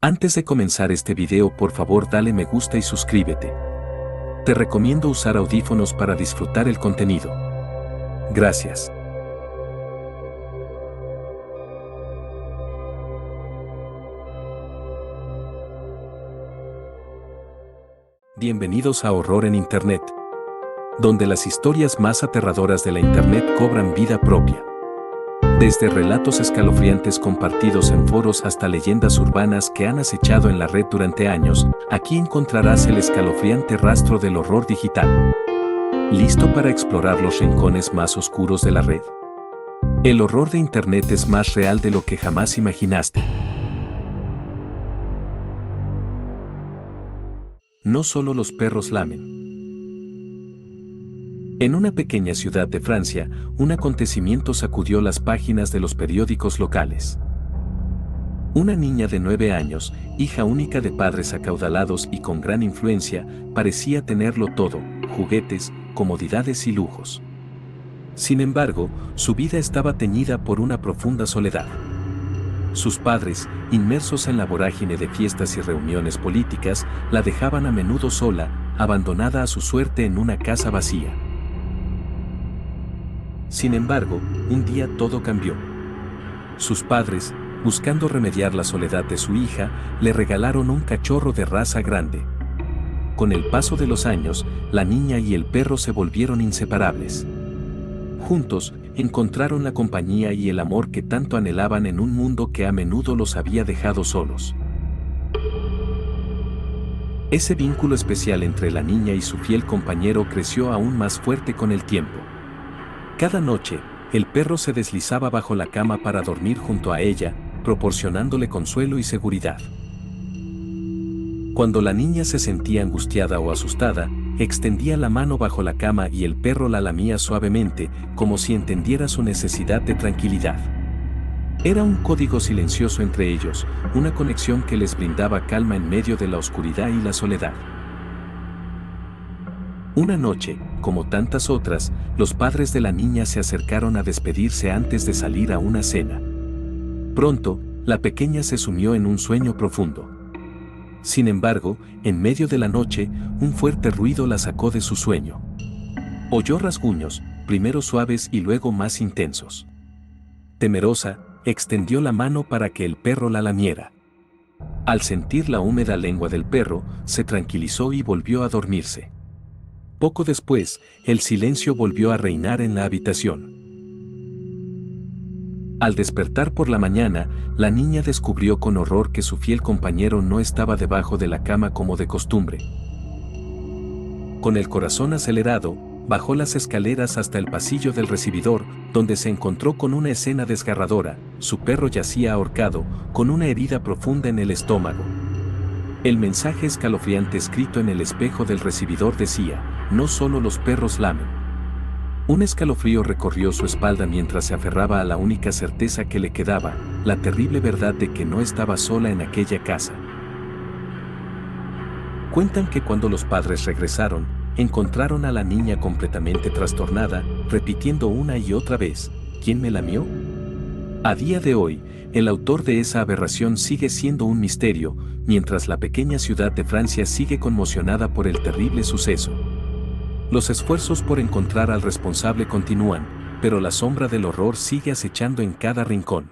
Antes de comenzar este video, por favor dale me gusta y suscríbete. Te recomiendo usar audífonos para disfrutar el contenido. Gracias. Bienvenidos a Horror en Internet, donde las historias más aterradoras de la Internet cobran vida propia. Desde relatos escalofriantes compartidos en foros hasta leyendas urbanas que han acechado en la red durante años, aquí encontrarás el escalofriante rastro del horror digital. ¿Listo para explorar los rincones más oscuros de la red? El horror de Internet es más real de lo que jamás imaginaste. No solo los perros lamen. En una pequeña ciudad de Francia, un acontecimiento sacudió las páginas de los periódicos locales. Una niña de 9 años, hija única de padres acaudalados y con gran influencia, parecía tenerlo todo: juguetes, comodidades y lujos. Sin embargo, su vida estaba teñida por una profunda soledad. Sus padres, inmersos en la vorágine de fiestas y reuniones políticas, la dejaban a menudo sola, abandonada a su suerte en una casa vacía. Sin embargo, un día todo cambió. Sus padres, buscando remediar la soledad de su hija, le regalaron un cachorro de raza grande. Con el paso de los años, la niña y el perro se volvieron inseparables. Juntos, encontraron la compañía y el amor que tanto anhelaban en un mundo que a menudo los había dejado solos. Ese vínculo especial entre la niña y su fiel compañero creció aún más fuerte con el tiempo. Cada noche, el perro se deslizaba bajo la cama para dormir junto a ella, proporcionándole consuelo y seguridad. Cuando la niña se sentía angustiada o asustada, extendía la mano bajo la cama y el perro la lamía suavemente, como si entendiera su necesidad de tranquilidad. Era un código silencioso entre ellos, una conexión que les brindaba calma en medio de la oscuridad y la soledad. Una noche, como tantas otras, los padres de la niña se acercaron a despedirse antes de salir a una cena. Pronto, la pequeña se sumió en un sueño profundo. Sin embargo, en medio de la noche, un fuerte ruido la sacó de su sueño. Oyó rasguños, primero suaves y luego más intensos. Temerosa, extendió la mano para que el perro la lamiera. Al sentir la húmeda lengua del perro, se tranquilizó y volvió a dormirse. Poco después, el silencio volvió a reinar en la habitación. Al despertar por la mañana, la niña descubrió con horror que su fiel compañero no estaba debajo de la cama como de costumbre. Con el corazón acelerado, bajó las escaleras hasta el pasillo del recibidor, donde se encontró con una escena desgarradora: su perro yacía ahorcado, con una herida profunda en el estómago. El mensaje escalofriante escrito en el espejo del recibidor decía: no solo los perros lamen. Un escalofrío recorrió su espalda mientras se aferraba a la única certeza que le quedaba: la terrible verdad de que no estaba sola en aquella casa. Cuentan que cuando los padres regresaron, encontraron a la niña completamente trastornada, repitiendo una y otra vez: ¿quién me lamió? A día de hoy, el autor de esa aberración sigue siendo un misterio, mientras la pequeña ciudad de Francia sigue conmocionada por el terrible suceso. Los esfuerzos por encontrar al responsable continúan, pero la sombra del horror sigue acechando en cada rincón.